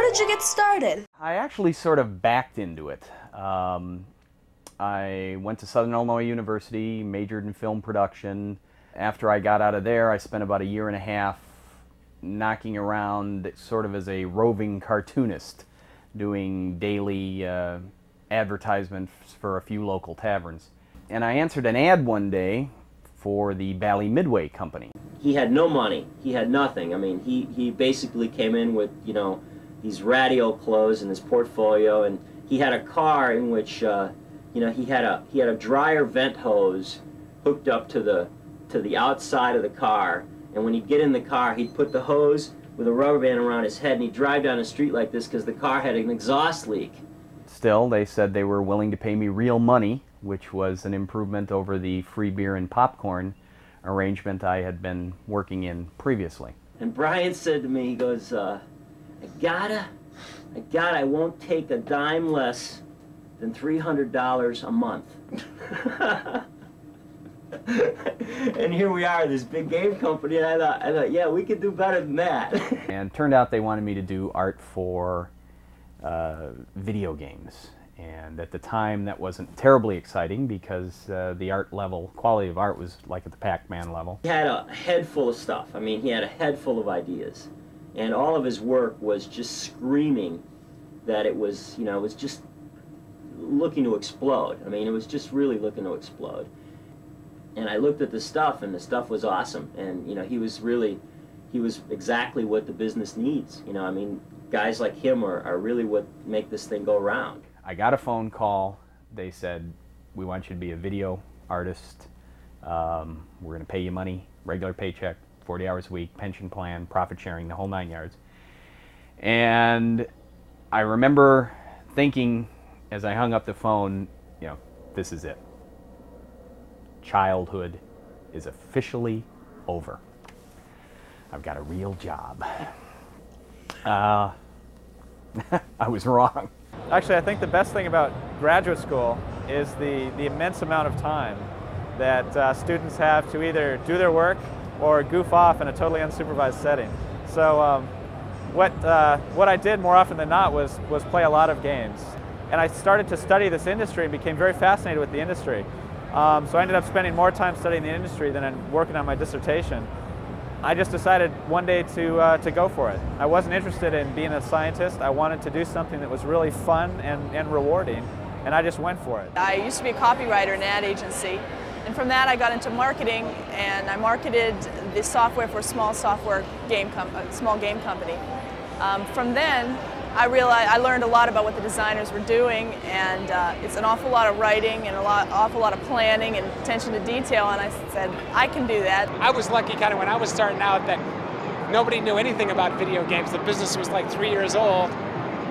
did you get started? I actually sort of backed into it. I went to Southern Illinois University, majored in film production. After I got out of there, I spent about a year and a half knocking around sort of as a roving cartoonist, doing daily advertisements for a few local taverns. And I answered an ad one day for the Bally Midway Company. He had no money. He had nothing. I mean, he basically came in with, you know, these ratty old clothes in his portfolio, and he had a car in which, you know, he had a dryer vent hose hooked up to the outside of the car, and when he'd get in the car, he'd put the hose with a rubber band around his head, and he'd drive down the street like this because the car had an exhaust leak. Still, they said they were willing to pay me real money, which was an improvement over the free beer and popcorn arrangement I had been working in previously. And Brian said to me, he goes, I won't take a dime less than $300 a month. And here we are, this big game company, and I thought, yeah, we could do better than that. And it turned out they wanted me to do art for video games. And at the time, that wasn't terribly exciting because the art level, quality of art was like at the Pac-Man level. He had a head full of stuff. I mean, he had a head full of ideas. And all of his work was just screaming that it was, you know, it was just looking to explode. I mean, it was just really looking to explode. And I looked at the stuff, and the stuff was awesome. And, you know, he was exactly what the business needs. You know, I mean, guys like him are really what make this thing go round. I got a phone call. They said, we want you to be a video artist. We're going to pay you money, regular paycheck, 40 hours a week, pension plan, profit sharing, the whole 9 yards. And I remember thinking as I hung up the phone, you know, this is it. Childhood is officially over. I've got a real job. I was wrong. Actually, I think the best thing about graduate school is the immense amount of time that students have to either do their work or goof off in a totally unsupervised setting. So what I did more often than not was play a lot of games. And I started to study this industry and became very fascinated with the industry. So I ended up spending more time studying the industry than working on my dissertation. I just decided one day to go for it. I wasn't interested in being a scientist. I wanted to do something that was really fun and rewarding, and I just went for it. I used to be a copywriter in an ad agency, and from that I got into marketing, and I marketed the software for a small game company. From then, I realized I learned a lot about what the designers were doing, and it's an awful lot of writing and awful lot of planning and attention to detail, and I said, I can do that. I was lucky kind of when I was starting out that nobody knew anything about video games. The business was like 3 years old,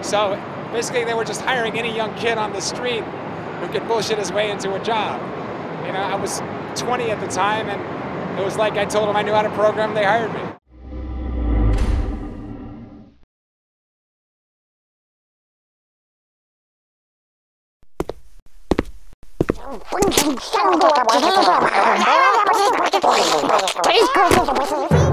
so basically they were just hiring any young kid on the street who could bullshit his way into a job. You know, I was 20 at the time, and it was like I told them I knew how to program, they hired me. Please go.